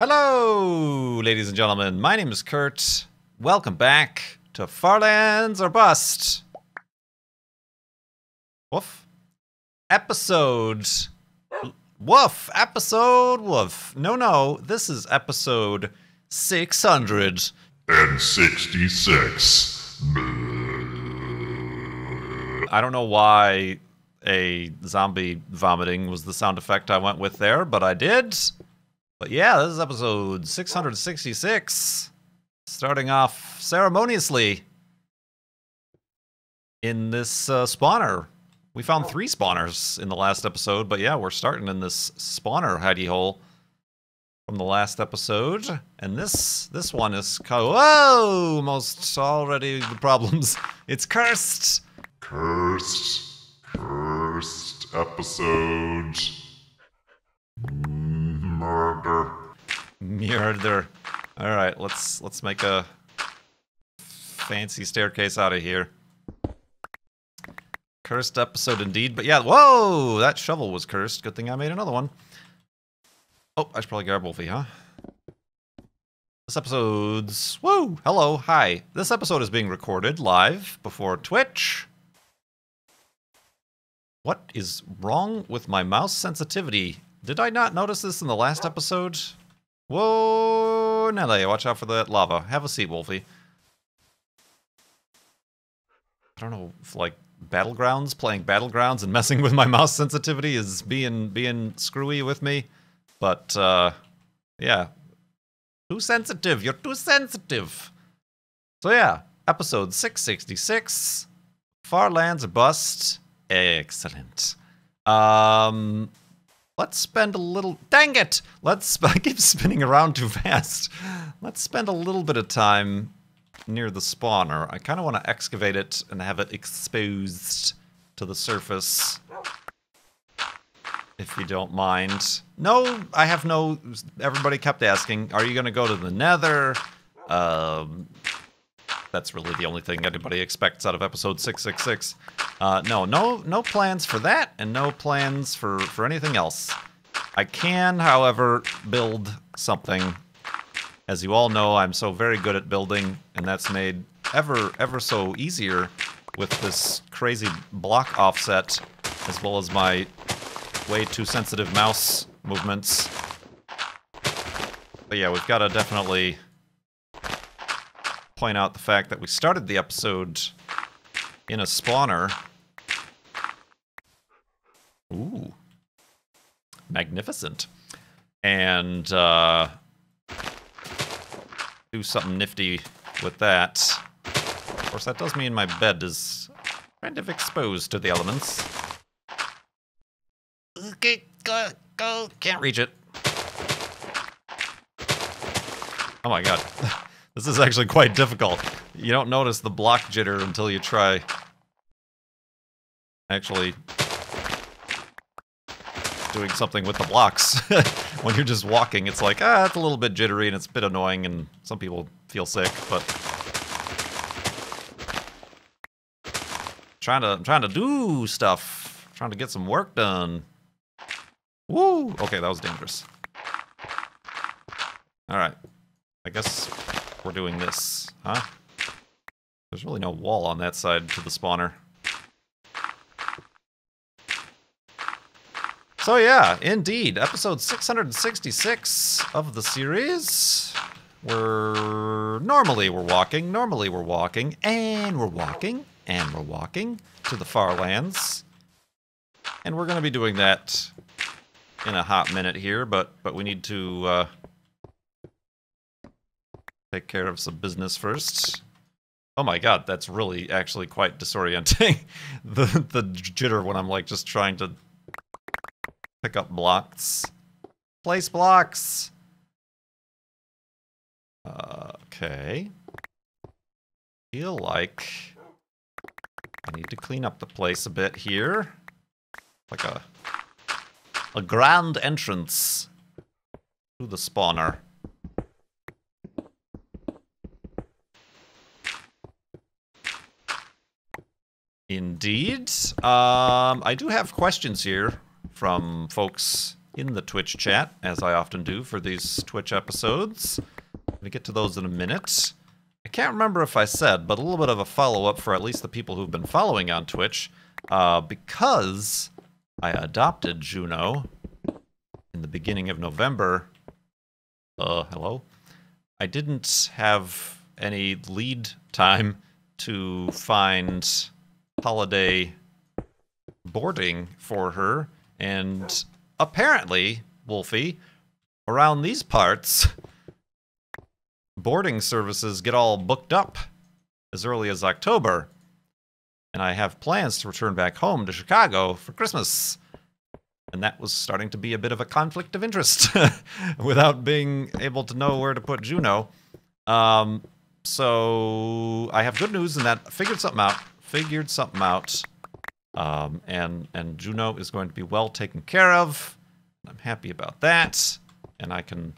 Hello, ladies and gentlemen. My name is Kurt. Welcome back to Farlands or Bust. Woof. Episode. Woof. Episode. Woof. No. This is episode 666. I don't know why a zombie vomiting was the sound effect I went with there, but I did. But yeah, this is episode 666. Starting off ceremoniously in this spawner. We found 3 spawners in the last episode, but yeah, we're starting in this spawner hidey hole from the last episode. And this one is whoa! Most already the problems. It's cursed. Cursed episode. Murder. All right, let's make a fancy staircase out of here. Cursed episode indeed, but yeah, whoa! That shovel was cursed. Good thing I made another one. Oh, I should probably grab Wolfie, huh? This episode's... Woo! Hello, hi. This episode is being recorded live before Twitch. What is wrong with my mouse sensitivity? Did I not notice this in the last episode? Whoa, Nelly, watch out for that lava. Have a seat, Wolfie. I don't know if, like, Battlegrounds, playing Battlegrounds and messing with my mouse sensitivity is being screwy with me. But, yeah. Too sensitive. You're too sensitive. So, yeah. Episode 666. Farlands or Bust. Excellent. Let's spend a little... Dang it! I keep spinning around too fast. Let's spend a little bit of time near the spawner. I kind of want to excavate it and have it exposed to the surface. If you don't mind. No, I have no... Everybody kept asking, are you going to go to the nether? That's really the only thing anybody expects out of episode 666. No plans for that, and no plans for anything else. I can, however, build something. As you all know, I'm so very good at building, and that's made ever so easier with this crazy block offset, as well as my way too sensitive mouse movements. But yeah, we've got to definitely point out the fact that we started the episode in a spawner. Ooh. Magnificent. And, do something nifty with that. Of course, that does mean my bed is kind of exposed to the elements. Okay, go. Can't reach it. Oh my god. This is actually quite difficult. You don't notice the block jitter until you try actually doing something with the blocks. When you're just walking, it's like, it's a little bit jittery and it's a bit annoying and some people feel sick, but I'm trying to do stuff. I'm trying to get some work done. Woo! Okay, that was dangerous. Alright. I guess we're doing this, huh? There's really no wall on that side to the spawner. So yeah, indeed, episode 666 of the series. Normally we're walking, and we're walking to the Farlands. And we're going to be doing that in a hot minute here, but we need to take care of some business first. Oh my god, that's really actually quite disorienting. the jitter when I'm like just trying to pick up blocks. Place blocks! Okay. Feel like I need to clean up the place a bit here. Like a grand entrance to the spawner. Indeed. I do have questions here from folks in the Twitch chat, as I often do for these Twitch episodes. I'm going to get to those in a minute. I can't remember if I said, but a little bit of a follow-up for at least the people who've been following on Twitch, because I adopted Juno in the beginning of November. Hello? I didn't have any lead time to find holiday boarding for her, and apparently, Wolfie, around these parts, boarding services get all booked up as early as October, and I have plans to return back home to Chicago for Christmas. And that was starting to be a bit of a conflict of interest without being able to know where to put Juno. So I have good news in that I figured something out. And Juno is going to be well taken care of. I'm happy about that. And I can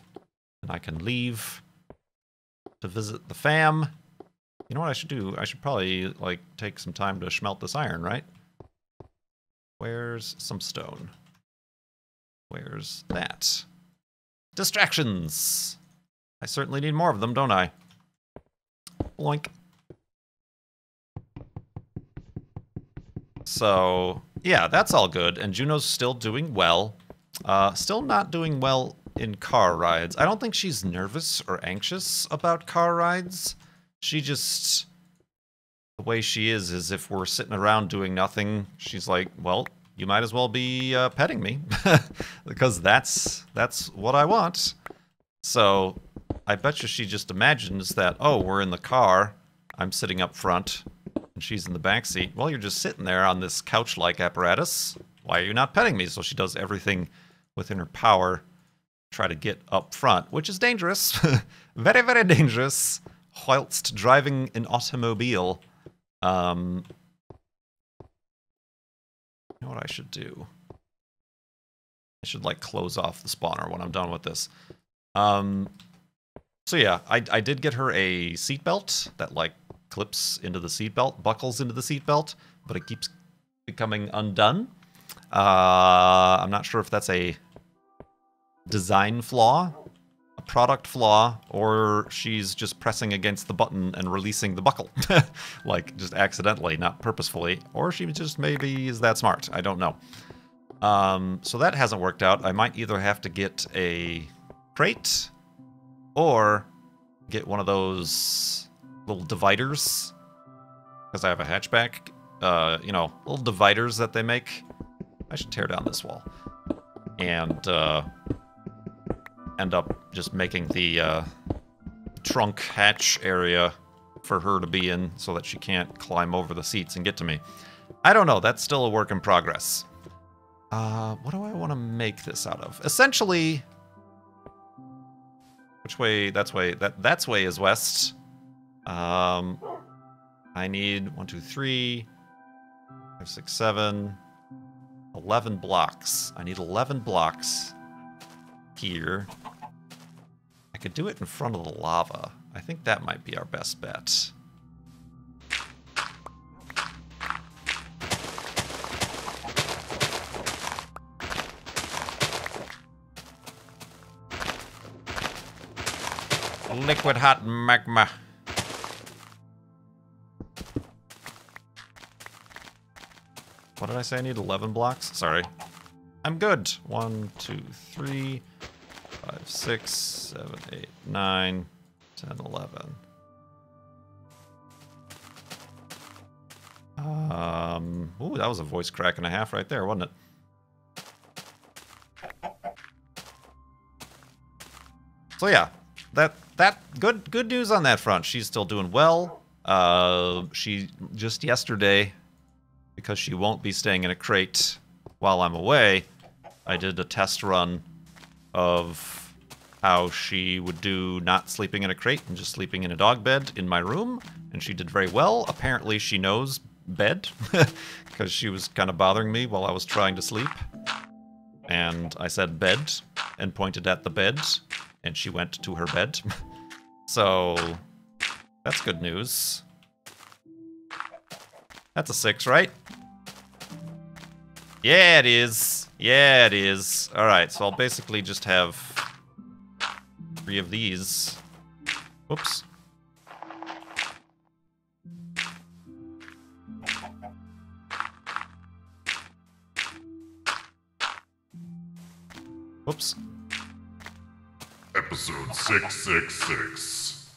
leave to visit the fam. You know what I should do? I should probably like take some time to smelt this iron, right? Where's some stone? Where's that? Distractions! I certainly need more of them, don't I? Boink. So, yeah, that's all good. And Juno's still doing well. Still not doing well in car rides. I don't think she's nervous or anxious about car rides. She just... The way she is if we're sitting around doing nothing, she's like, well... You might as well be petting me, because that's what I want. So I bet you she just imagines that, oh, we're in the car, I'm sitting up front, and she's in the back seat. Well, you're just sitting there on this couch-like apparatus. Why are you not petting me? So she does everything within her power to try to get up front, which is dangerous. Very, very dangerous, whilst driving an automobile. You know what I should do? I should, like, close off the spawner when I'm done with this. So yeah, I did get her a seatbelt that, like, clips into the seatbelt, buckles into the seatbelt, but it keeps becoming undone. I'm not sure if that's a design flaw, a product flaw, or she's just pressing against the button and releasing the buckle. Like, just accidentally, not purposefully. Or she just maybe is that smart. I don't know. So that hasn't worked out. I might either have to get a crate or get one of those little dividers, because I have a hatchback. You know, little dividers that they make. I should tear down this wall. And, end up just making the trunk hatch area for her to be in so that she can't climb over the seats and get to me. I don't know. That's still a work in progress. What do I want to make this out of? Essentially, which way? That's way. That's way is west. I need 1, 2, 3, 5, 6, 7, 11 blocks. I need 11 blocks here. I could do it in front of the lava. I think that might be our best bet. Liquid hot magma. What did I say? I need 11 blocks? Sorry. I'm good. 1, 2, 3, 5, 6, 7, 8, 9, 10, 11. Ooh, that was a voice crack and a half right there, wasn't it? So yeah, that good news on that front. She's still doing well. She just yesterday, because she won't be staying in a crate while I'm away, I did a test run of how she would do not sleeping in a crate and just sleeping in a dog bed in my room, and she did very well. Apparently she knows bed, because she was kind of bothering me while I was trying to sleep. And I said bed, and pointed at the bed, and she went to her bed. So, that's good news. That's a 6, right? Yeah, it is. Yeah, it is. Alright, so I'll basically just have 3 of these. Whoops. Whoops. Episode 666.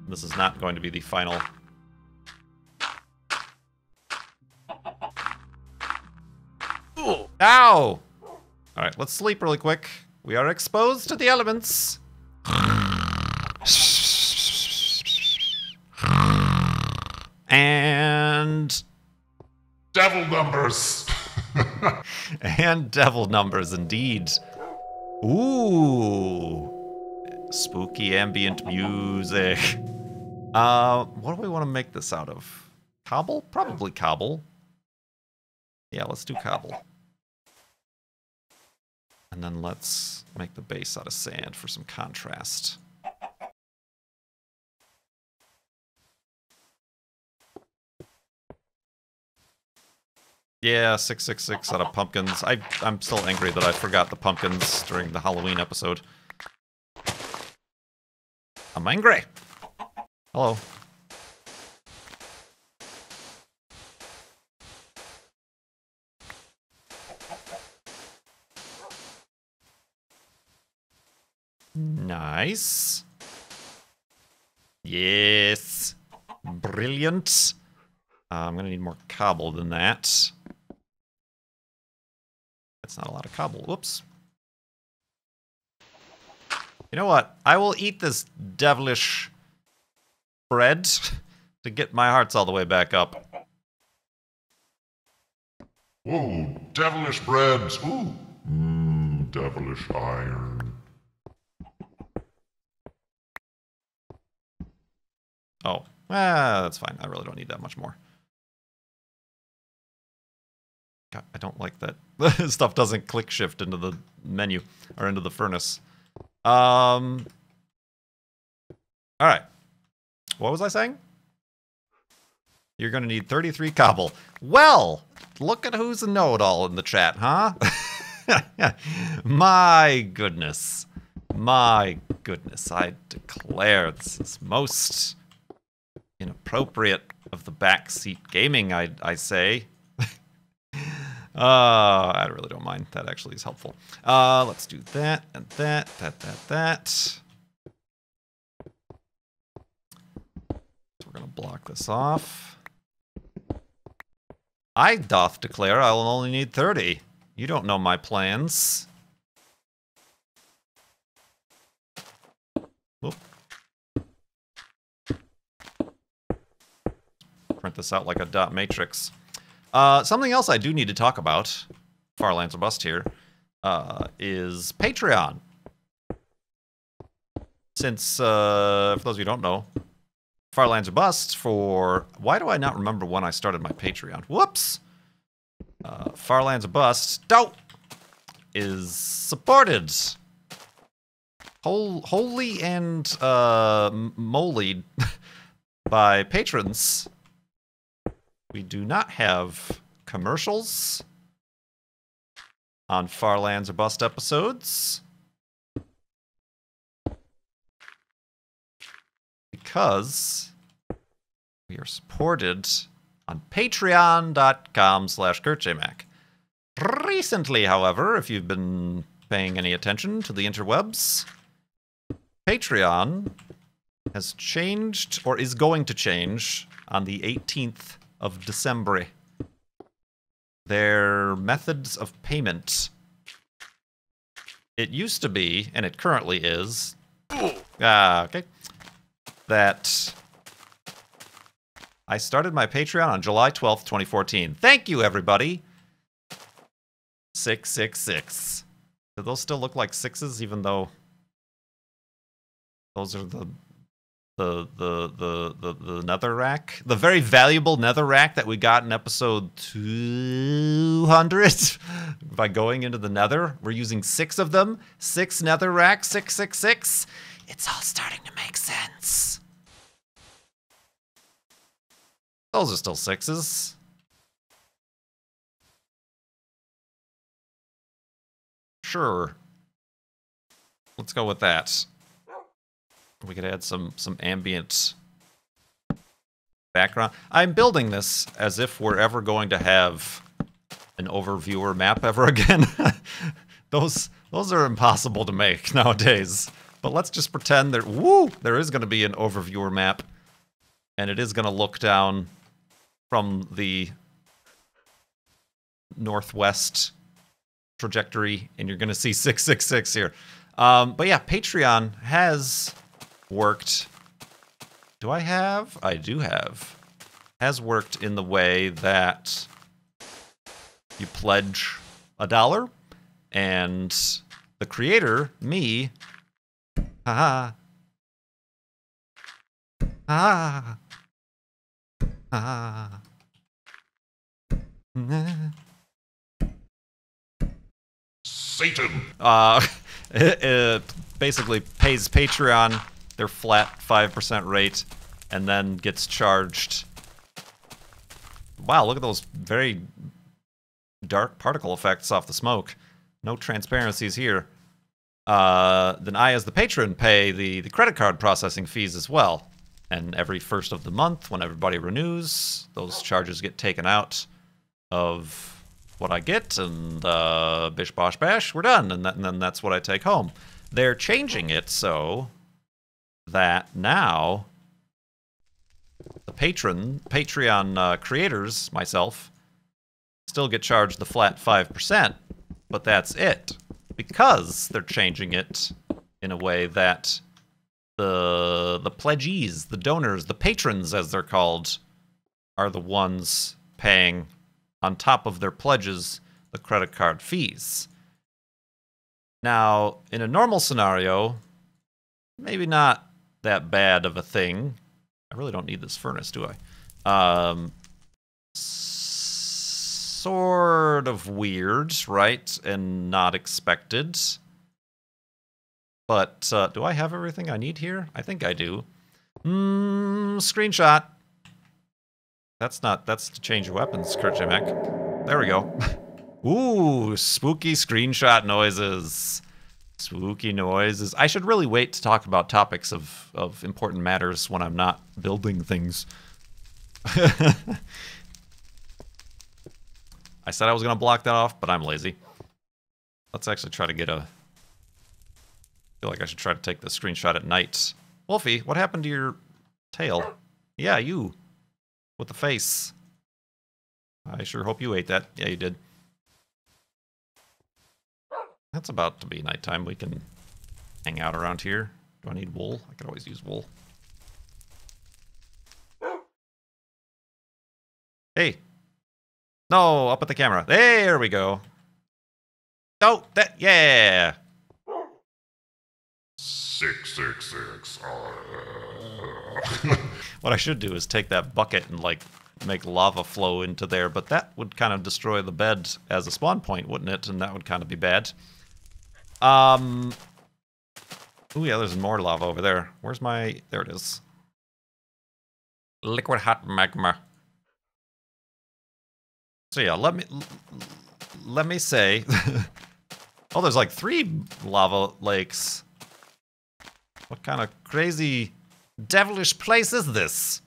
This is not going to be the final. Ooh. Ow! Alright, let's sleep really quick. We are exposed to the elements. And... Devil numbers! and devil numbers, indeed. Ooh. Spooky ambient music. What do we want to make this out of? Cobble? Probably cobble. Yeah, let's do cobble. And then let's make the base out of sand for some contrast. Yeah, 666 out of pumpkins. I'm still angry that I forgot the pumpkins during the Halloween episode. I'm angry. Hello. Nice. Yes. Brilliant. I'm gonna need more cobble than that. That's not a lot of cobble. Whoops. You know what? I will eat this devilish bread to get my hearts all the way back up. Whoa, devilish breads. Ooh. Devilish iron. Oh, that's fine. I really don't need that much more. God, I don't like that stuff doesn't click shift into the menu or into the furnace. All right. What was I saying? You're going to need 33 cobble. Well, look at who's a know-it-all in the chat, huh? My goodness. My goodness. I declare this is most inappropriate of the backseat gaming, I say. I really don't mind. That actually is helpful. Let's do that and that. So we're going to block this off. I doth declare I will only need 30. You don't know my plans. Whoop. Print this out like a dot matrix. Something else I do need to talk about, Farlands or Bust here, is Patreon. Since, for those of you who don't know, Farlands or Bust for... Why do I not remember when I started my Patreon? Whoops! Farlands or Bust, is supported wholly and moly by patrons. We do not have commercials on Farlands or Bust episodes because we are supported on patreon.com/KurtJMac. Recently, however, if you've been paying any attention to the interwebs, Patreon has changed, or is going to change, on the 18th of December. Their methods of payment. It used to be, and it currently is, okay, that I started my Patreon on July 12th, 2014. Thank you, everybody. 666. Do those still look like sixes, even though those are the netherrack, the very valuable netherrack that we got in episode 200 by going into the nether? We're using 6 of them. 6 netherrack, 666. It's all starting to make sense. Those are still 6s. Sure. Let's go with that. We could add some ambient background. I'm building this as if we're ever going to have an overviewer map ever again. Those are impossible to make nowadays. But let's just pretend there is going to be an overviewer map, and it is going to look down from the northwest trajectory, and you're going to see 666 here. But yeah, Patreon has worked. Do I have? I do have. Has worked in the way that you pledge $1, and the creator, me, ha ha, ha. Satan! It basically pays Patreon their flat 5% rate and then gets charged. Wow, look at those very dark particle effects off the smoke. No transparencies here. Then I, as the patron, pay the credit card processing fees as well. And every first of the month, when everybody renews, those charges get taken out of what I get, and bish bosh bash, we're done, and then that's what I take home. They're changing it so that now the Patreon creators, myself, still get charged the flat 5%, but that's it. Because they're changing it in a way that the pledgees, the donors, the patrons as they're called, are the ones paying on top of their pledges the credit card fees. Now, in a normal scenario, maybe not that bad of a thing. I really don't need this furnace, do I? Sort of weird, right? And not expected. But do I have everything I need here? I think I do. Screenshot. That's to change your weapons, Kurchamek. There we go. Ooh, spooky screenshot noises. Spooky noises. I should really wait to talk about topics of important matters when I'm not building things. I said I was going to block that off, but I'm lazy. Let's actually try to get a... I feel like I should try to take the screenshot at night. Wolfie, what happened to your tail? Yeah, you. With the face. I sure hope you ate that. Yeah, you did. That's about to be nighttime. We can hang out around here. Do I need wool? I could always use wool. Hey. No, up at the camera. There we go. Oh, that, yeah. 666. What I should do is take that bucket and, like, make lava flow into there, but that would kind of destroy the bed as a spawn point, wouldn't it? And that would kind of be bad. Oh yeah, there's more lava over there. Where's my... There it is. Liquid hot magma. So yeah, let me say... Oh, there's like 3 lava lakes. What kind of crazy, devilish place is this?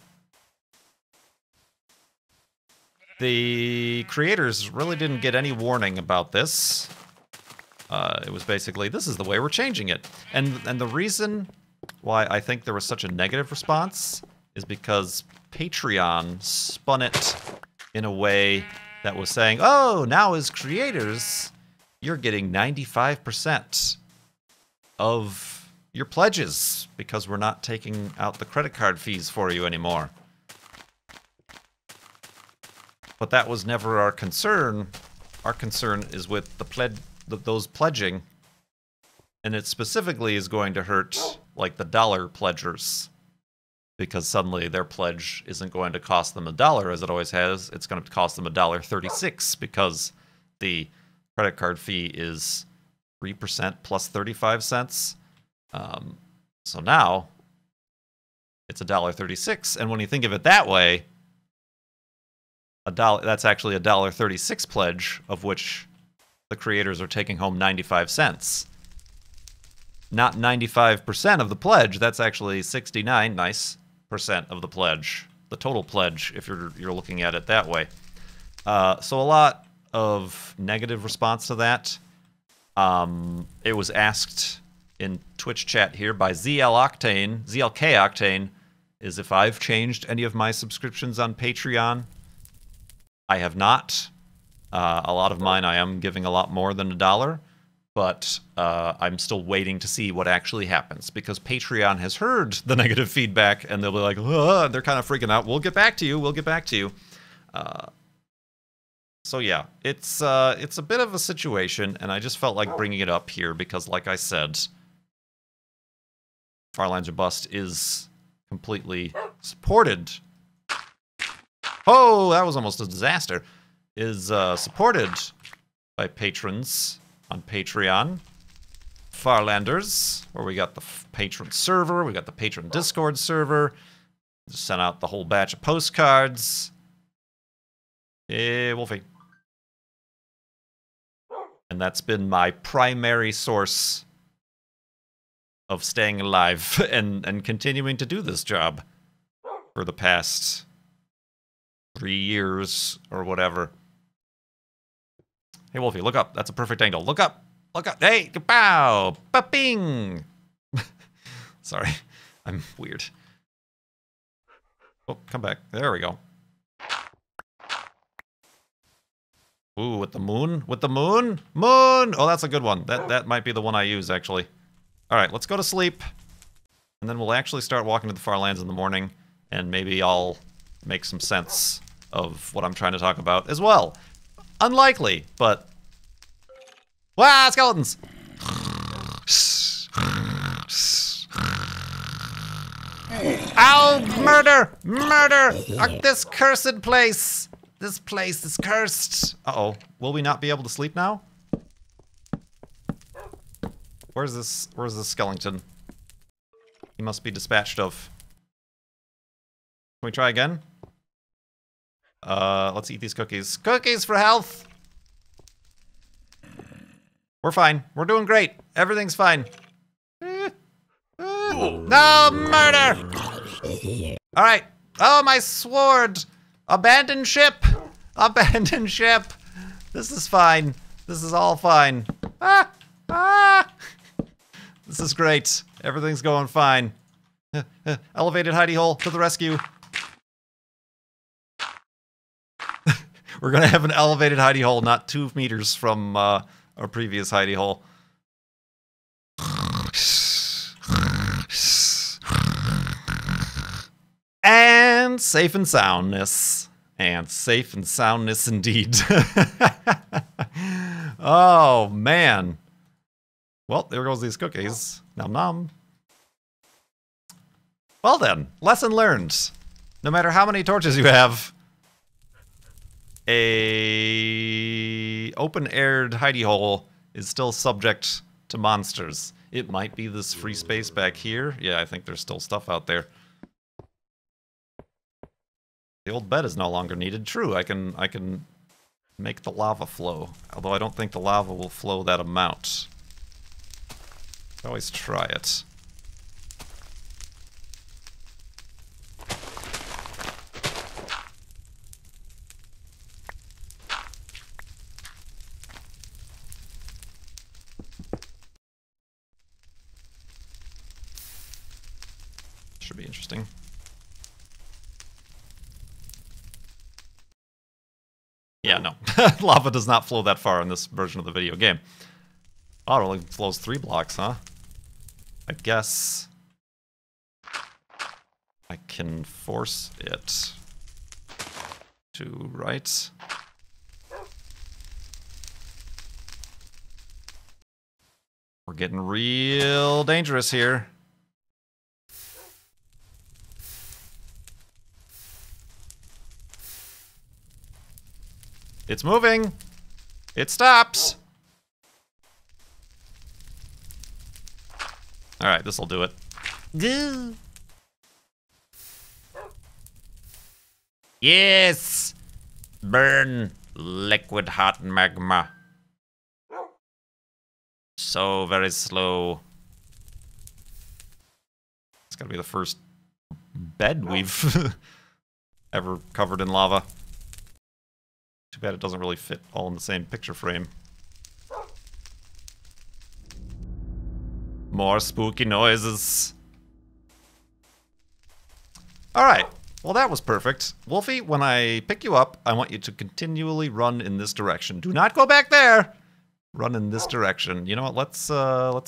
The creators really didn't get any warning about this. It was basically, this is the way we're changing it. And the reason why I think there was such a negative response is because Patreon spun it in a way that was saying, oh, now as creators, you're getting 95% of your pledges because we're not taking out the credit card fees for you anymore. But that was never our concern. Our concern is with those pledging, and it specifically is going to hurt like the dollar pledgers, because suddenly their pledge isn't going to cost them $1 as it always has. It's going to cost them $1.36 because the credit card fee is 3% plus 35 cents. So now it's $1.36, and when you think of it that way, $1, that's actually $1.36 pledge, of which the creators are taking home 95 cents. Not 95% of the pledge. That's actually 69 nice percent of the pledge. The total pledge, if you're looking at it that way. So a lot of negative response to that. It was asked in Twitch chat here by ZLK Octane, is if I've changed any of my subscriptions on Patreon. I have not. A lot of mine I am giving a lot more than $1, but I'm still waiting to see what actually happens, because Patreon has heard the negative feedback and they'll be like, they're kind of freaking out. We'll get back to you. We'll get back to you. So yeah, it's a bit of a situation, and I just felt like bringing it up here because, like I said, Farlands or Bust is completely supported. Oh, that was almost a disaster. Is supported by patrons on Patreon. Farlanders, where we got the patron server, we got the patron Discord server. Just sent out the whole batch of postcards. Wolfie. And that's been my primary source of staying alive and continuing to do this job for the past 3 years or whatever. Hey, Wolfie, look up. That's a perfect angle. Look up. Look up. Hey, kapow! Ba-bing! Sorry. I'm weird. Oh, come back. There we go. Ooh, with the moon? With the moon? Moon! Oh, that's a good one. That might be the one I use, actually. Alright, let's go to sleep. And then we'll actually start walking to the Farlands in the morning. And maybe I'll make some sense of what I'm trying to talk about as well. Unlikely, but... Wow, skeletons! Ow! Murder! Murder! This cursed place! This place is cursed! Uh-oh. Will we not be able to sleep now? Where's this skeleton? He must be dispatched of. Can we try again? Let's eat these cookies. Cookies for health! We're fine. We're doing great. Everything's fine. No, murder! Alright. Oh, my sword! Abandon ship! Abandon ship! This is fine. This is all fine. Ah! Ah! This is great. Everything's going fine. Elevated hidey hole to the rescue. We're gonna have an elevated hidey hole not 2 meters from our previous hidey hole. And safe and soundness. And safe and soundness indeed. Oh, man. Well, there goes these cookies. Nom nom. Well then, lesson learned. No matter how many torches you have, a open-aired hidey hole is still subject to monsters. It might be this free space back here. Yeah, I think there's still stuff out there. The old bed is no longer needed. True, I can make the lava flow. Although I don't think the lava will flow that amount. Always try it. Should be interesting. Yeah, no. Lava does not flow that far in this version of the video game. Oh, it only flows 3 blocks, huh? I guess I can force it to right. We're getting real dangerous here. It's moving. It stops. All right, this'll do it. Yes! Burn liquid hot magma. So very slow. It's gotta be the first bed we've ever covered in lava. Too bad it doesn't really fit all in the same picture frame. More spooky noises. Alright, well that was perfect. Wolfie, when I pick you up, I want you to continually run in this direction. Do not go back there! Run in this direction. You know what, let's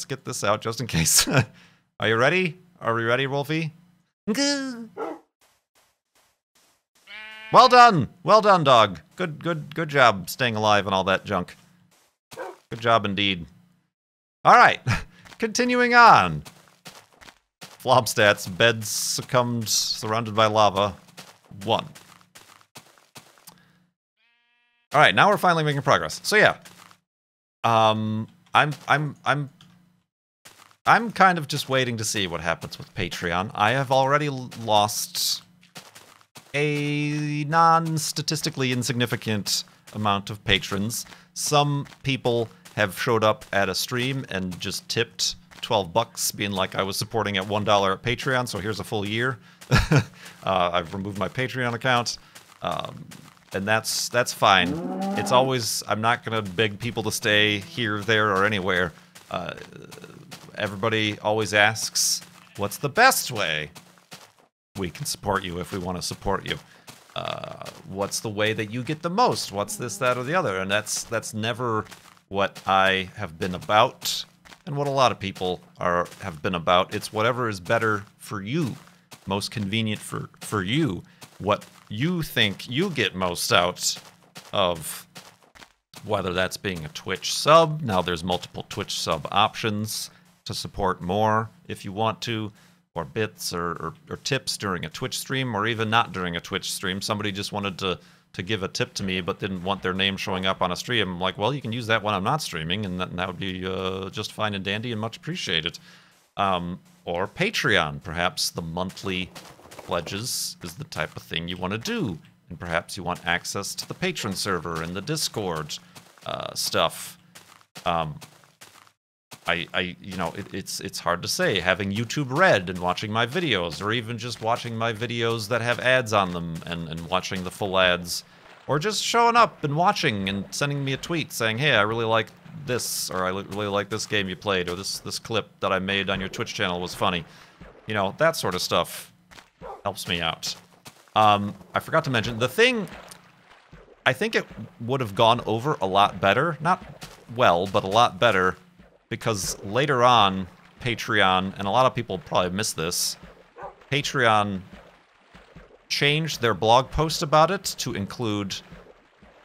get this out just in case. Are you ready? Are we ready, Wolfie? Well done! Well done, dog. Good job staying alive and all that junk. Good job indeed. Alright, continuing on. Flop stats, beds succumbed, surrounded by lava. 1. Alright, now we're finally making progress. So yeah. I'm kind of just waiting to see what happens with Patreon. I have already lost a non-statistically insignificant amount of patrons. Some people have showed up at a stream and just tipped $12, being like, I was supporting at $1 at Patreon, so here's a full year. I've removed my Patreon account, and that's fine. It's always, I'm not gonna beg people to stay here, there, or anywhere. Everybody always asks, what's the best way we can support you if we want to support you? What's the way that you get the most? What's this, that, or the other? And that's never what I have been about, and what a lot of people have been about. It's whatever is better for you, most convenient for you, what you think you get most out of, whether that's being a Twitch sub. Now there's multiple Twitch sub options to support more if you want to, or bits or tips during a Twitch stream, or even not during a Twitch stream. Somebody just wanted to give a tip to me but didn't want their name showing up on a stream. I'm like, well, you can use that when I'm not streaming, and that would be just fine and dandy and much appreciated. Or Patreon, perhaps the monthly pledges is the type of thing you want to do, and perhaps you want access to the patron server and the Discord stuff. You know, it's hard to say. Having YouTube Red and watching my videos, or even just watching my videos that have ads on them and watching the full ads, or just showing up and watching and sending me a tweet saying, hey, I really like this, or I really like this game you played, or this clip that I made on your Twitch channel was funny. You know, that sort of stuff helps me out. I forgot to mention, the thing, I think it would have gone over a lot better. Not well, but a lot better, because later on, Patreon, and a lot of people probably miss this, Patreon changed their blog post about it to include,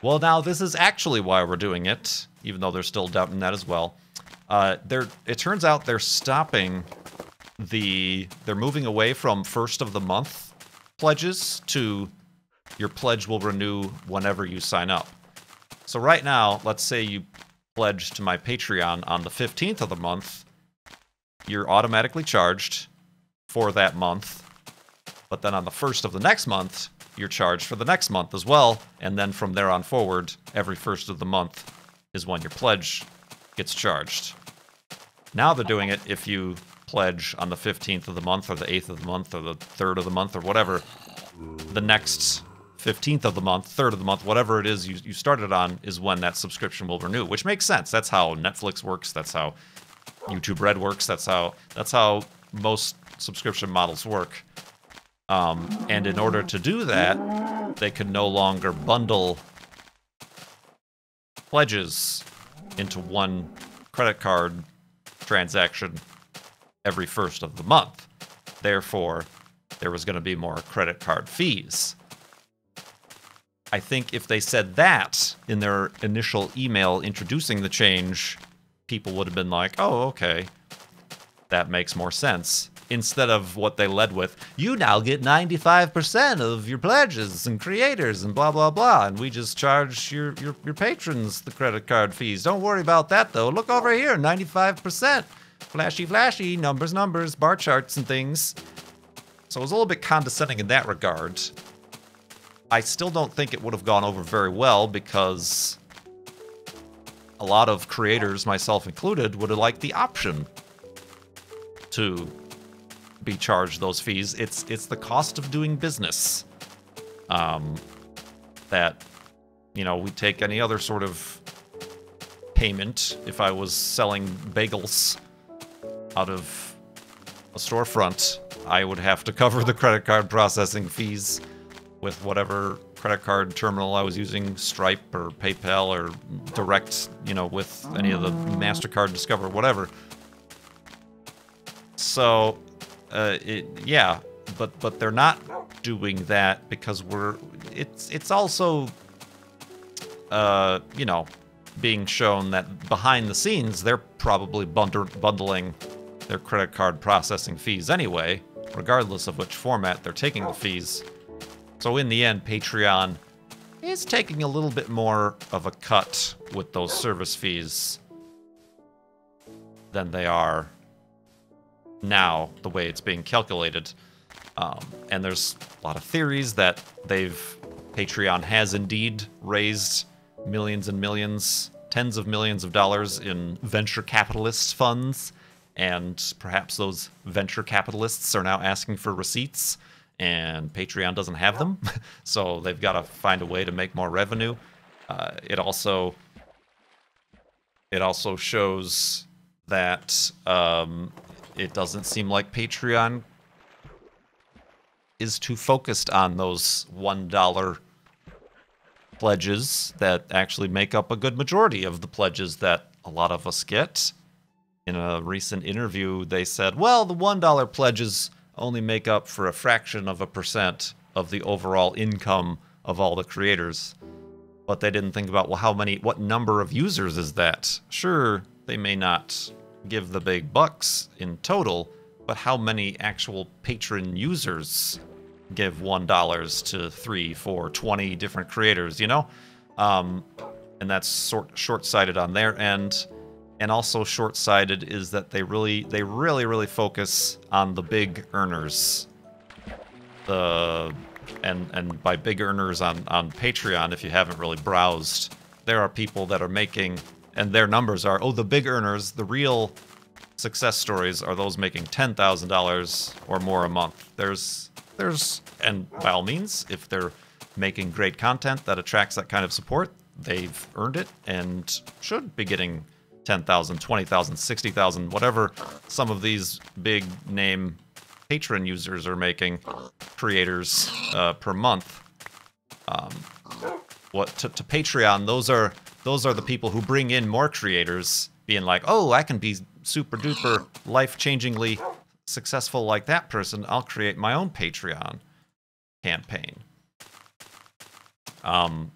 well, now this is actually why we're doing it, even though they're still doubting that as well. It turns out they're stopping they're moving away from first of the month pledges to your pledge will renew whenever you sign up. So right now, let's say you pledge to my Patreon on the 15th of the month, you're automatically charged for that month. But then on the 1st of the next month, you're charged for the next month as well. And then from there on forward, every 1st of the month is when your pledge gets charged. Now they're doing it if you pledge on the 15th of the month, or the 8th of the month, or the 3rd of the month, or whatever. The next 15th of the month, 3rd of the month, whatever it is you started on, is when that subscription will renew, which makes sense. That's how Netflix works. That's how YouTube Red works. That's how most subscription models work. And in order to do that, they can no longer bundle pledges into one credit card transaction every 1st of the month. Therefore, there was going to be more credit card fees. I think if they said that in their initial email introducing the change, people would have been like, oh, okay, that makes more sense. Instead of what they led with, you now get 95% of your pledges and creators and blah, blah, blah, and we just charge your patrons the credit card fees. Don't worry about that, though. Look over here, 95%. Flashy, flashy, numbers, numbers, bar charts and things. So it was a little bit condescending in that regard. I still don't think it would have gone over very well, because a lot of creators, myself included, would like the option to be charged those fees. It's the cost of doing business. That, we take any other sort of payment. If I was selling bagels out of a storefront, I would have to cover the credit card processing fees with whatever credit card terminal I was using, Stripe or PayPal or Direct, with any of the MasterCard, Discover, whatever. So, but they're not doing that because it's also, being shown that behind the scenes, they're probably bundling their credit card processing fees anyway, regardless of which format they're taking the fees. So in the end, Patreon is taking a little bit more of a cut with those service fees than they are now, the way it's being calculated. And there's a lot of theories that Patreon has indeed raised millions and millions, tens of millions of dollars in venture capitalist funds, and perhaps those venture capitalists are now asking for receipts, and Patreon doesn't have them, so they've got to find a way to make more revenue. It also shows that it doesn't seem like Patreon is too focused on those $1 pledges that actually make up a good majority of the pledges that a lot of us get. In a recent interview, they said, well, the $1 pledges only make up for a fraction of a percent of the overall income of all the creators. But they didn't think about, well, what number of users is that? Sure, they may not give the big bucks in total, but how many actual patron users give $1 to 3, 4, 20 different creators, and that's short-sighted on their end. And also short-sighted is that they really focus on the big earners. And by big earners on Patreon, if you haven't really browsed, there are people that are making, and their numbers are, the big earners, the real success stories are those making $10,000 or more a month. And by all means, if they're making great content that attracts that kind of support, they've earned it and should be getting 10,000, 20,000, 60,000, whatever some of these big name patron users are making, creators per month. To Patreon, those are the people who bring in more creators, being like, I can be super duper life-changingly successful like that person. I'll create my own Patreon campaign. And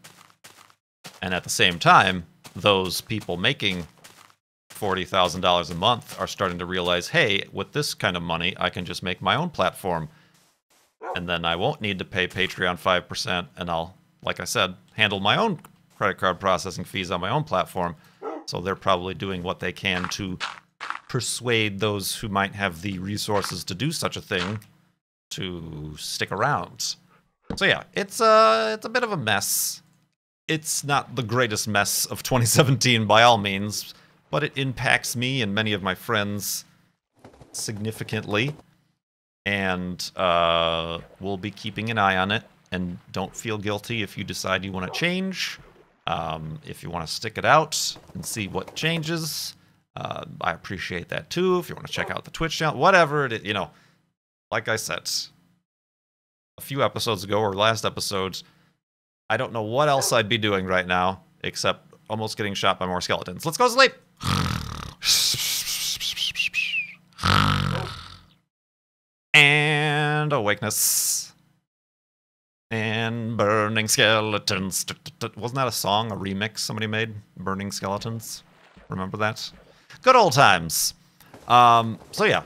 at the same time, those people making $40,000 a month are starting to realize, hey, with this kind of money, I can just make my own platform. And then I won't need to pay Patreon 5%, and I'll, like I said, handle my own credit card processing fees on my own platform. So they're probably doing what they can to persuade those who might have the resources to do such a thing to stick around. So yeah, it's a bit of a mess. It's not the greatest mess of 2017 by all means, but it impacts me and many of my friends significantly, and we'll be keeping an eye on it. And don't feel guilty if you decide you want to change. If you want to stick it out and see what changes, I appreciate that too. If you want to check out the Twitch channel, whatever it is, like I said a few episodes ago or last episode, I don't know what else I'd be doing right now except almost getting shot by more skeletons. Let's go to sleep. And awakeness. And burning skeletons. Wasn't that a song, a remix somebody made? Burning Skeletons? Remember that? Good old times. So yeah,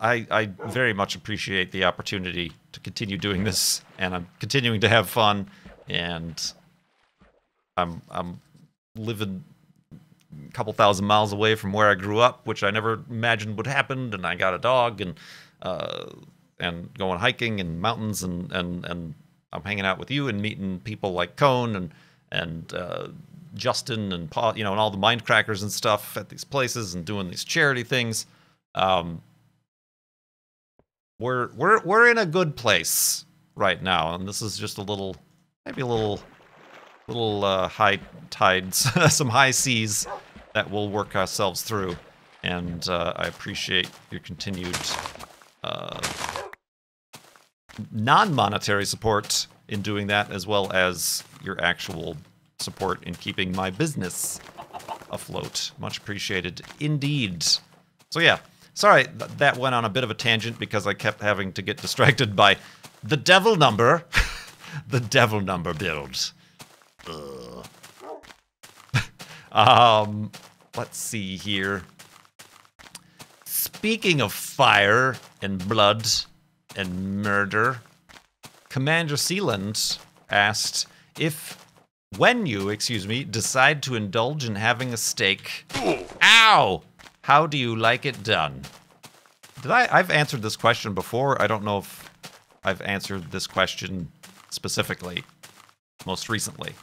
I very much appreciate the opportunity to continue doing this, and I'm continuing to have fun, and I'm living a couple thousand miles away from where I grew up, which I never imagined would happen, and I got a dog, and going hiking in mountains, and I'm hanging out with you and meeting people like Cone and Justin and Paul, and all the Mindcrackers and stuff at these places and doing these charity things. We're in a good place right now, and this is just maybe a little high tides, some high seas that we'll work ourselves through. And I appreciate your continued non-monetary support in doing that, as well as your actual support in keeping my business afloat. Much appreciated indeed. So yeah, sorry that went on a bit of a tangent because I kept having to get distracted by the devil number. The devil number build. Let's see here. Speaking of fire and blood and murder, Commander Sealand asked when you decide to indulge in having a steak. Ow! How do you like it done? I've answered this question before. I don't know if I've answered this question specifically most recently.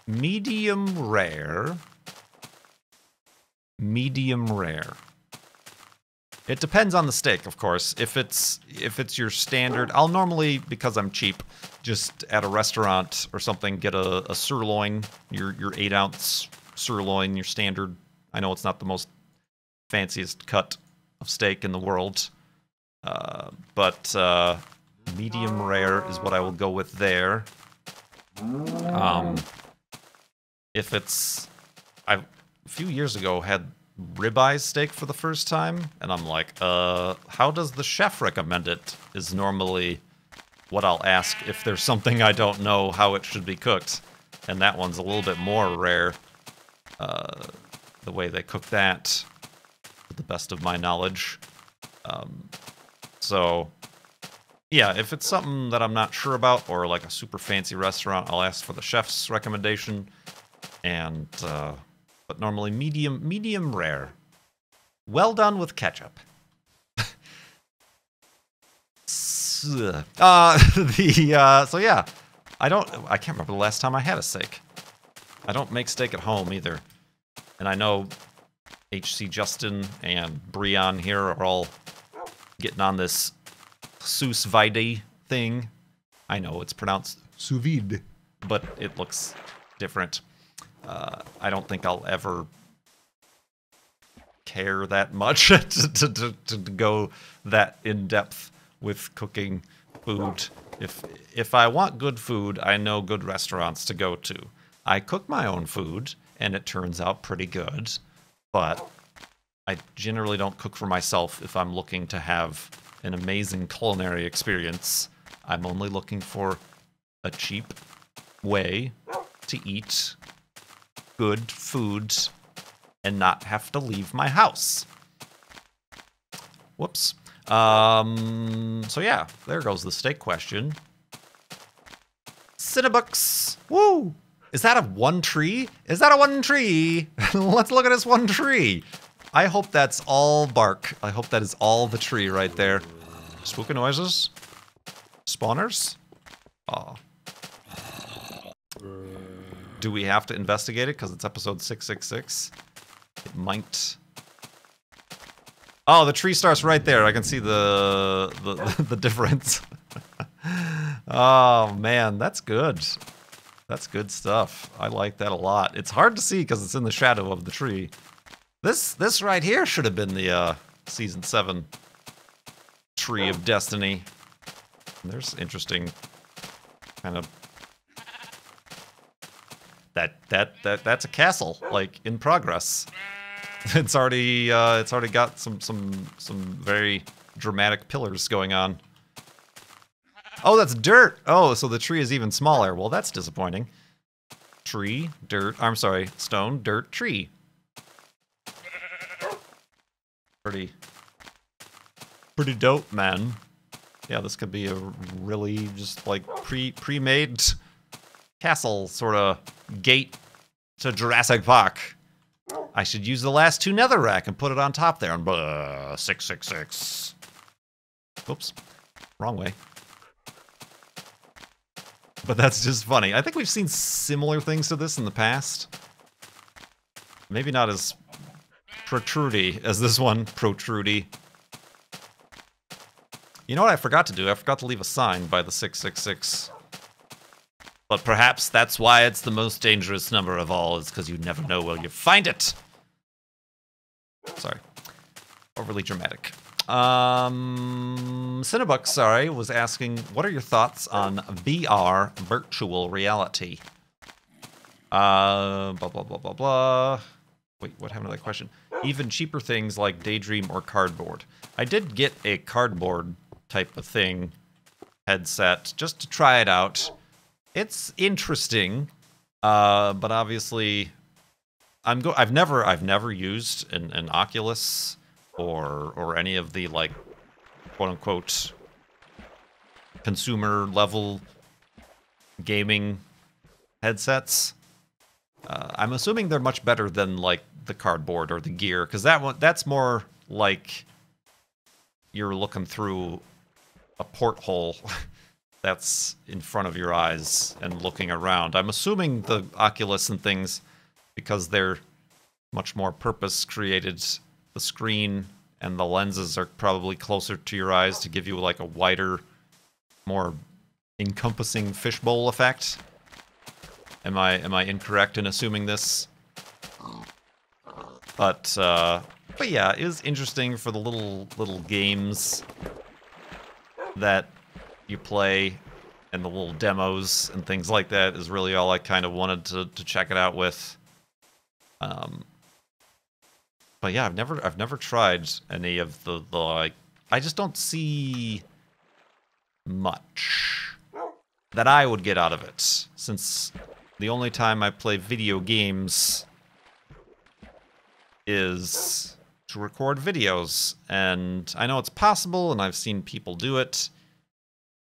Medium rare. Medium rare. It depends on the steak, of course. If it's your standard, I'll normally, because I'm cheap, just at a restaurant or something get a sirloin, your 8-ounce sirloin, your standard. I know it's not the most fanciest cut of steak in the world, but medium rare is what I will go with there. If it's, a few years ago had ribeye steak for the first time, and I'm like, how does the chef recommend it? Is normally what I'll ask if there's something I don't know how it should be cooked, and that one's a little bit more rare. The way they cook that, to the best of my knowledge. So, yeah, if it's something that I'm not sure about, or like a super fancy restaurant, I'll ask for the chef's recommendation. And, but normally medium rare. Well done with ketchup. So yeah, I can't remember the last time I had a steak. I don't make steak at home either. And I know HC Justin and Breon here are all getting on this sous vide thing. I know it's pronounced sous vide, but it looks different. I don't think I'll ever care that much to go that in depth with cooking food. If I want good food, I know good restaurants to go to. I cook my own food, and it turns out pretty good, but I generally don't cook for myself if I'm looking to have an amazing culinary experience. I'm only looking for a cheap way to eat good food and not have to leave my house. Whoops. So yeah, there goes the steak question. Cinnabooks. Woo! Is that a one tree? Is that a one tree? Let's look at this one tree. I hope that's all bark. I hope that is all the tree right there. Spooky noises? Spawners? Oh. Do we have to investigate it because it's episode 666? It might. Oh, the tree starts right there. I can see the difference. Oh man, that's good. That's good stuff. I like that a lot. It's hard to see because it's in the shadow of the tree. This right here should have been the season 7 tree of destiny. And there's interesting kind of that's a castle, like in progress. It's already got some very dramatic pillars going on. Oh, that's dirt. Oh, so the tree is even smaller. Well, that's disappointing. Tree, dirt. I'm sorry, stone, dirt, tree. Pretty dope, man. Yeah, this could be a really just like pre-made castle sort of gate to Jurassic Park. I should use the last 2 netherrack and put it on top there. And 666. Oops, wrong way. But that's just funny. I think we've seen similar things to this in the past. Maybe not as protrudy as this one, protrudy. You know what I forgot to do? I forgot to leave a sign by the 666. But perhaps that's why it's the most dangerous number of all, is because you never know where you find it. Sorry. Overly dramatic. Cinebuck, sorry, was asking, what are your thoughts on VR virtual reality? Blah, blah, blah, blah, blah. Wait, what happened to that question? Even cheaper things like Daydream or Cardboard. I did get a Cardboard type of thing headset just to try it out. It's interesting, but obviously, I've never used an Oculus or any of the, like, quote unquote consumer level gaming headsets. I'm assuming they're much better than, like, the Cardboard or the Gear, because that's more like you're looking through a porthole that's in front of your eyes and looking around. I'm assuming the Oculus and things, because they're much more purpose created, the screen and the lenses are probably closer to your eyes to give you like a wider, more encompassing fishbowl effect. Am I incorrect in assuming this? But yeah, it was interesting for the little games that you play, and the little demos and things like that is really all I kind of wanted to check it out with. But yeah, I've never tried any of the like, I just don't see much that I would get out of it, since the only time I play video games is to record videos, and I know it's possible and I've seen people do it,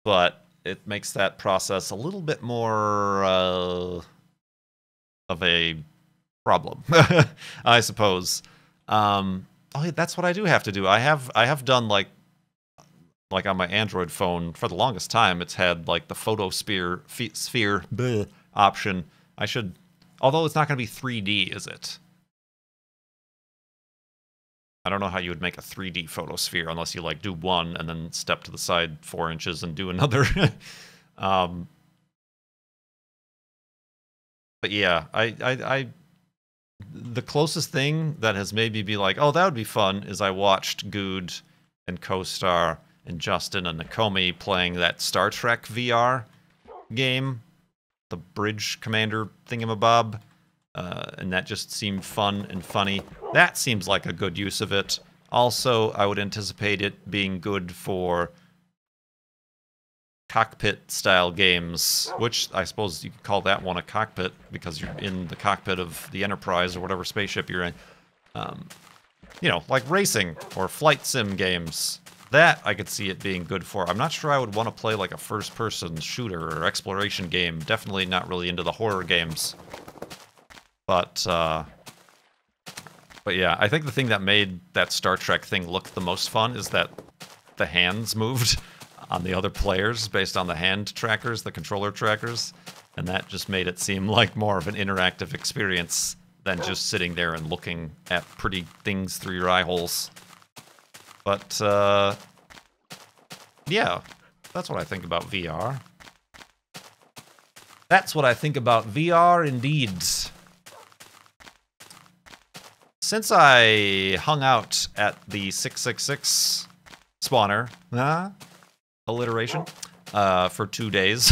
but it makes that process a little bit more of a problem, I suppose. Oh, yeah, that's what I do have to do. I have done like on my Android phone for the longest time. It's had like the photosphere sphere option. I should, although it's not going to be 3D, is it? I don't know how you would make a 3D photosphere unless you like do one and then step to the side 4 inches and do another. But yeah, I the closest thing that has made me be like, oh, that would be fun, is I watched Good and Co-Star and Justin and Nakomi playing that Star Trek VR game, the Bridge Commander thingamabob, and that just seemed fun and funny. That seems like a good use of it. Also, I would anticipate it being good for cockpit-style games, which I suppose you could call that one a cockpit, because you're in the cockpit of the Enterprise or whatever spaceship you're in. You know, like racing or flight sim games. That I could see it being good for. I'm not sure I would want to play like a first-person shooter or exploration game. Definitely not really into the horror games. But yeah, I think the thing that made that Star Trek thing look the most fun is that the hands moved on the other players based on the hand trackers, the controller trackers, and that just made it seem like more of an interactive experience than just sitting there and looking at pretty things through your eye holes. But yeah, that's what I think about VR. That's what I think about VR indeed. Since I hung out at the 666 spawner, alliteration, for 2 days,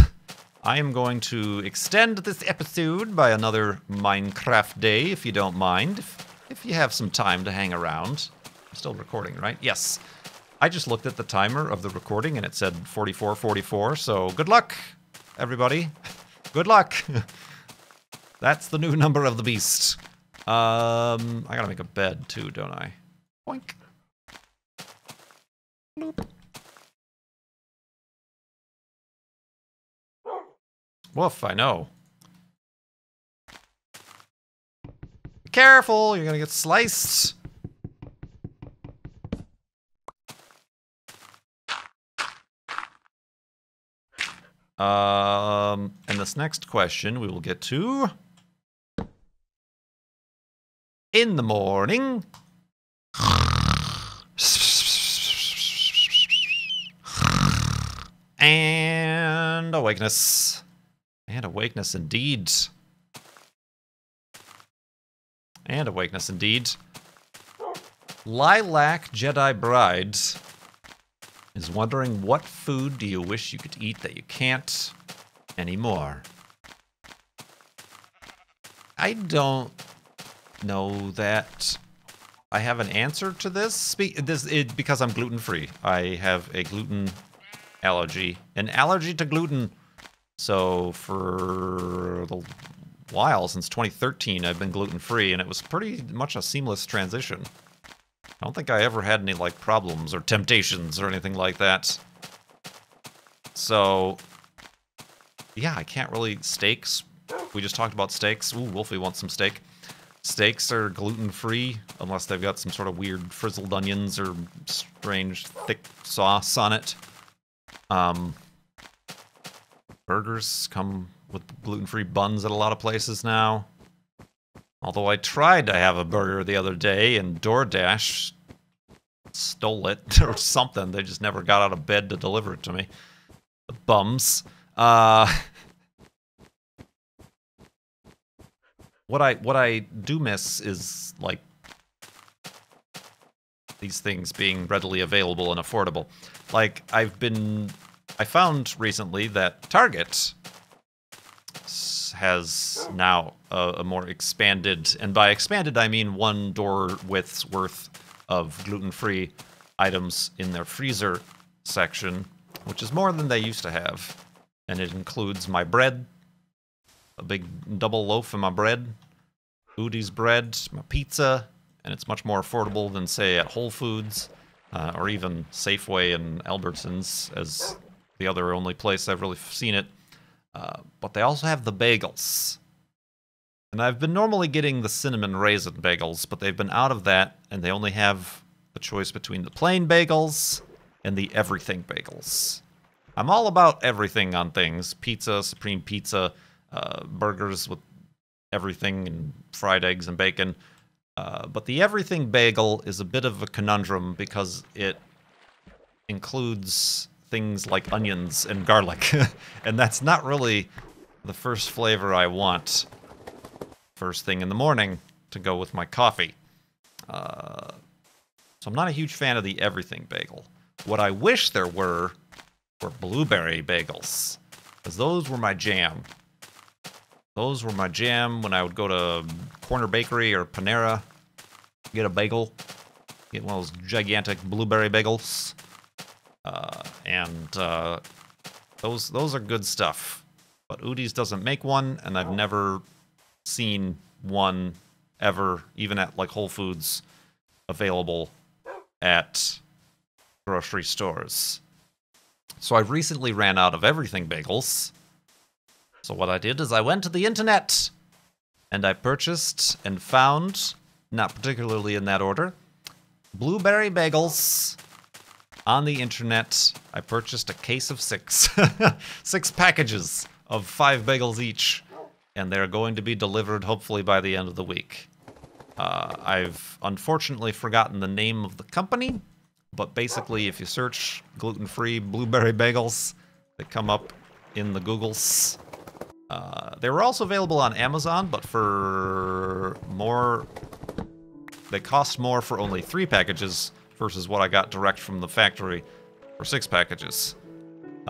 I am going to extend this episode by another Minecraft day, if you don't mind. If you have some time to hang around. I'm still recording, right? Yes. I just looked at the timer of the recording and it said 44:44, so good luck, everybody. Good luck. That's the new number of the beast. I gotta make a bed too, don't I? Boink. Bloop. Woof, I know. Careful, you're gonna get sliced. And this next question we will get to in the morning. And awakeness. And awakeness indeed. And awakeness indeed. Lilac Jedi Bride is wondering, what food do you wish you could eat that you can't anymore? I don't know that I have an answer to this. Because I'm gluten-free. I have a gluten allergy. An allergy to gluten. So for a while, since 2013, I've been gluten-free, and it was pretty much a seamless transition. I don't think I ever had any, like, problems or temptations or anything like that. So, yeah, I can't really... Steaks. We just talked about steaks. Ooh, Wolfie wants some steak. Steaks are gluten-free, unless they've got some sort of weird frizzled onions or strange thick sauce on it. Burgers come with gluten-free buns at a lot of places now. Although I tried to have a burger the other day and DoorDash stole it or something. They just never got out of bed to deliver it to me. The bums. What I do miss is, like, these things being readily available and affordable. Like, I found recently that Target has now a more expanded, and by expanded I mean one door width's worth of gluten-free items in their freezer section, which is more than they used to have. And it includes my bread, a big double loaf of my bread, Udi's bread, my pizza, and it's much more affordable than, say, at Whole Foods, or even Safeway and Albertsons, as the other only place I've really seen it. But they also have the bagels. And I've been normally getting the cinnamon raisin bagels, but they've been out of that, and they only have the choice between the plain bagels and the everything bagels. I'm all about everything on things. Pizza, supreme pizza, burgers with everything, and fried eggs and bacon. But the everything bagel is a bit of a conundrum because it includes things like onions and garlic. And that's not really the first flavor I want first thing in the morning to go with my coffee. So I'm not a huge fan of the everything bagel. What I wish there were blueberry bagels, because those were my jam. Those were my jam when I would go to Corner Bakery or Panera, get a bagel, get one of those gigantic blueberry bagels. Those are good stuff. But Udi's doesn't make one, and I've never seen one ever, even at, like, Whole Foods, available at grocery stores. So I recently ran out of everything bagels. So what I did is I went to the internet, and I purchased and found, not particularly in that order, blueberry bagels on the internet. I purchased a case of 6. 6 packages of 5 bagels each, and they're going to be delivered hopefully by the end of the week. I've unfortunately forgotten the name of the company, but basically if you search gluten-free blueberry bagels, they come up in the Googles. They were also available on Amazon, but for more... They cost more for only 3 packages versus what I got direct from the factory for 6 packages.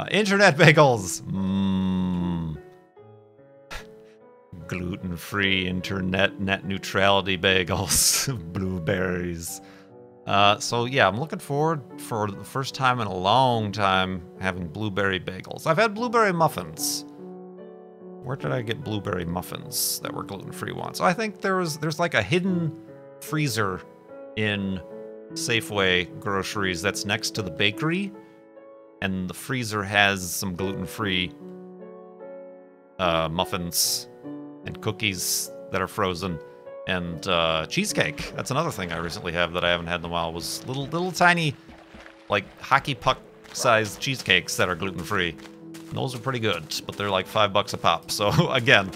Internet bagels! Gluten-free internet net neutrality bagels. Blueberries. So yeah, I'm looking forward for the first time in a long time having blueberry bagels. I've had blueberry muffins. Where did I get blueberry muffins that were gluten-free ones? I think there's like a hidden freezer in Safeway groceries that's next to the bakery, and the freezer has some gluten-free muffins and cookies that are frozen, and cheesecake. That's another thing I recently have that I haven't had in a while, was little tiny, like, hockey puck sized cheesecakes that are gluten-free. Those are pretty good, but they're like $5 a pop. So again,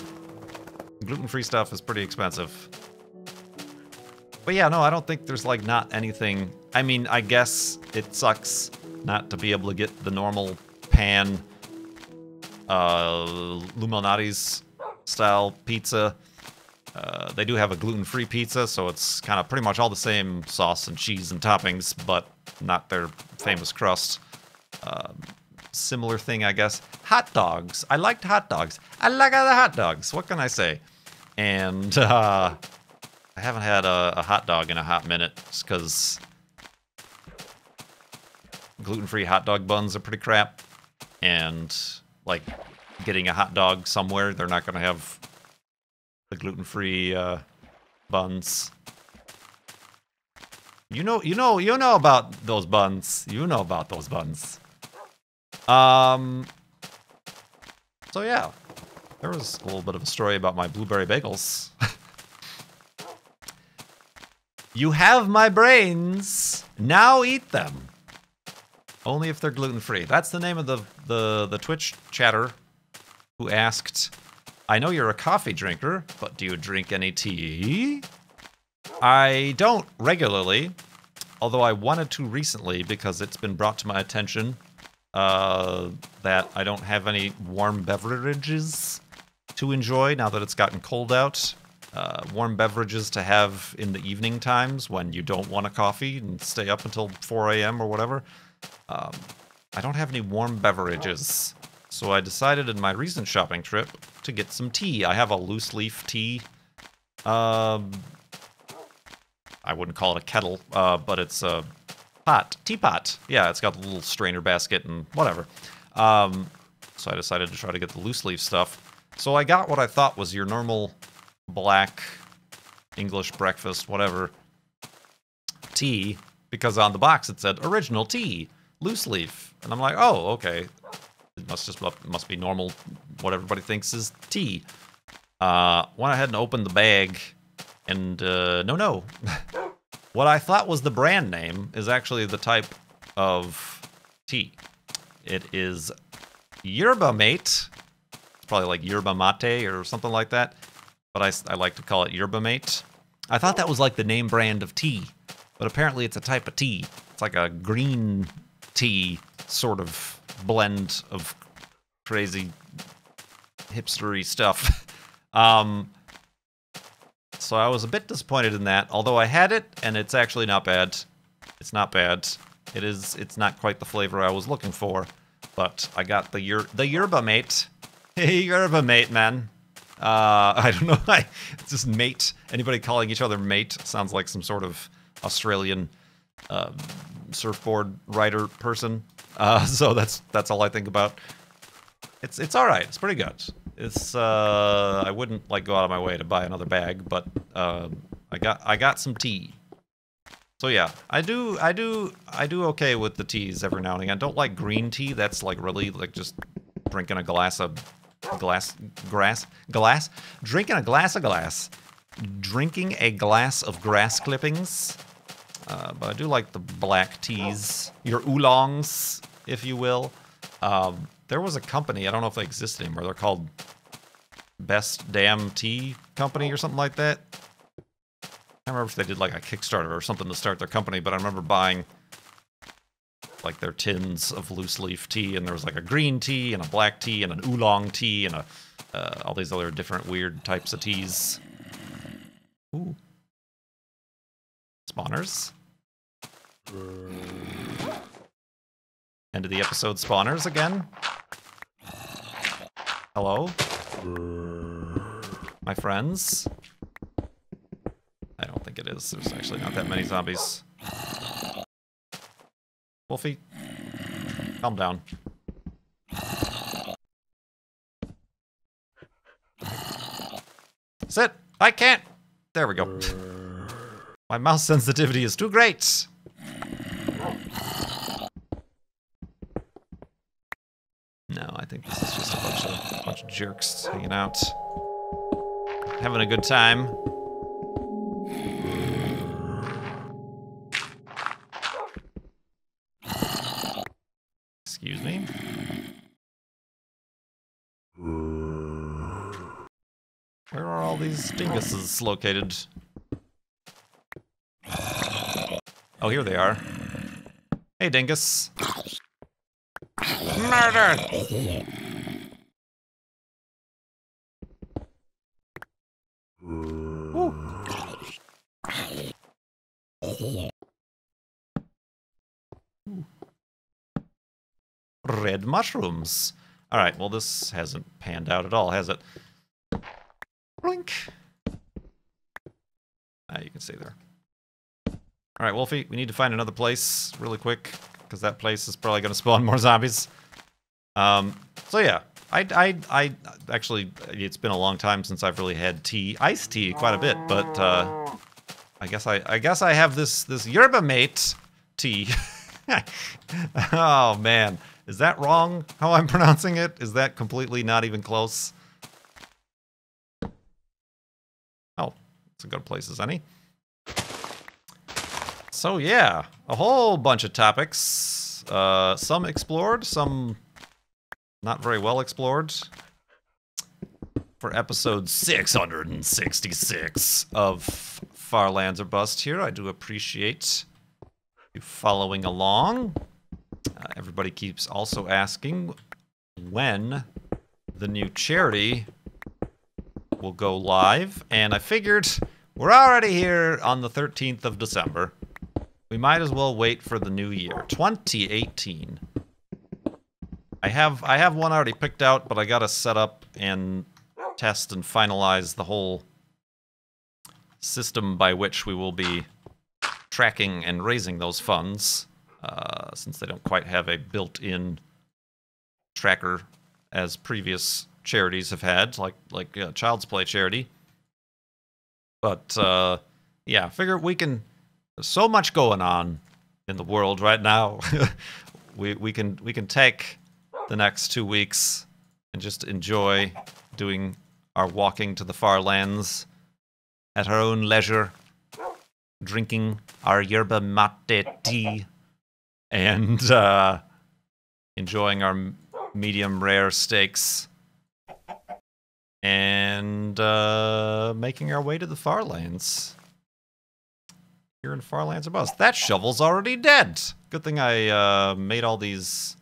gluten-free stuff is pretty expensive. But yeah, no, I don't think there's like not anything. I mean, I guess it sucks not to be able to get the normal pan Luminati's style pizza. They do have a gluten-free pizza, so it's kind of pretty much all the same sauce and cheese and toppings, but not their famous crust. Similar thing, I guess. Hot dogs. I liked hot dogs. I like the hot dogs. What can I say? And I haven't had a hot dog in a hot minute just because gluten-free hot dog buns are pretty crap. And, like, getting a hot dog somewhere, they're not going to have the gluten-free buns. You know about those buns. You know about those buns. So yeah, there was a little bit of a story about my blueberry bagels. You have my brains. Now eat them. Only if they're gluten-free. That's the name of the Twitch chatter who asked, I know you're a coffee drinker, but do you drink any tea? I don't regularly, although I wanted to recently because it's been brought to my attention that I don't have any warm beverages to enjoy now that it's gotten cold out. Warm beverages to have in the evening times when you don't want a coffee and stay up until 4 a.m. or whatever. I don't have any warm beverages. So I decided in my recent shopping trip to get some tea. I have a loose leaf tea. I wouldn't call it a kettle, but it's a teapot. Yeah, it's got the little strainer basket and whatever. So I decided to try to get the loose leaf stuff. So I got what I thought was your normal black English breakfast, whatever, tea, because on the box it said original tea, loose leaf. And I'm like, oh, okay. It must be normal, what everybody thinks is tea. Went ahead and opened the bag, and no. What I thought was the brand name is actually the type of tea. It is Yerba Mate. It's probably like Yerba Mate or something like that, but I like to call it Yerba Mate. I thought that was like the name brand of tea, but apparently it's a type of tea. It's like a green tea sort of blend of crazy hipstery stuff. So I was a bit disappointed in that, although I had it, and it's actually not bad. It's not bad. It's not quite the flavor I was looking for, but I got the Yerba Mate. Hey, Yerba Mate, man. I don't know. It's just mate. Anybody calling each other mate sounds like some sort of Australian surfboard rider person. So that's all I think about. It's all right. It's pretty good. It's I wouldn't like go out of my way to buy another bag, but I got some tea. So yeah, I do okay with the teas every now and again. I don't like green tea. That's like really like just drinking a glass of glass. Drinking a glass of grass clippings. But I do like the black teas, your oolongs, if you will. There was a company, I don't know if they exist anymore, they're called Best Damn Tea Company or something like that. I don't remember if they did like a Kickstarter or something to start their company, but I remember buying like their tins of loose leaf tea, and there was like a green tea and a black tea and an oolong tea and all these other different weird types of teas. Ooh. Spawners. End of the episode spawners again. Hello? My friends? I don't think it is. There's actually not that many zombies. Wolfie, calm down. Sit! I can't! There we go. My mouse sensitivity is too great! No, I think this is just a bunch of jerks hanging out. Having a good time. Excuse me. these dinguses located? Oh, here they are. Hey, dingus. Murder! Ooh. Red mushrooms. All right, well, this hasn't panned out at all, has it? Blink. Ah, you can see there. All right, Wolfie, we need to find another place really quick, because that place is probably going to spawn more zombies. So yeah, I actually, it's been a long time since I've really had tea, iced tea, quite a bit, but I guess I have this yerba mate tea. Oh man, is that wrong? How I'm pronouncing it? Is that completely not even close? Oh, it's a good place as any. So yeah, a whole bunch of topics. Some explored, some not very well explored. For episode 666 of Far Lands or Bust here, I do appreciate you following along. Everybody keeps also asking when the new charity will go live, and I figured we're already here on the 13th of December. We might as well wait for the new year, 2018. I have one already picked out, but I gotta set up and test and finalize the whole system by which we will be tracking and raising those funds, since they don't quite have a built-in tracker as previous charities have had, like Child's Play charity. But yeah, figure we can. There's so much going on in the world right now. we can take the next 2 weeks and just enjoy doing our walking to the far lands at our own leisure, drinking our yerba mate tea, and enjoying our medium rare steaks, and making our way to the far lands. Here in Far Lands or Bust. That shovel's already dead. Good thing I made all these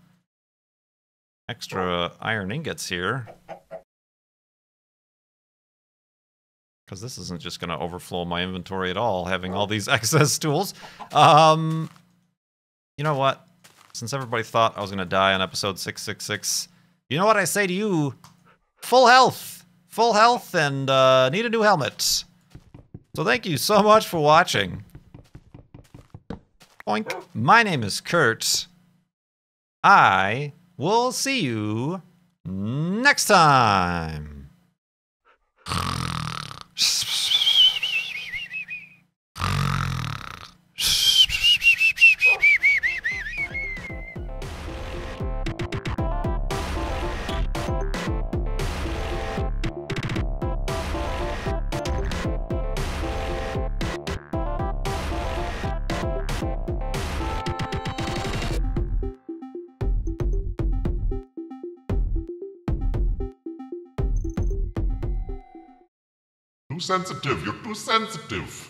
extra iron ingots here, because this isn't just going to overflow my inventory at all, having all these excess tools. You know what? Since everybody thought I was going to die on episode 666, you know what I say to you? Full health! Full health and need a new helmet. So thank you so much for watching. Boink. My name is Kurt. I will see you next time. Too sensitive, you're too sensitive.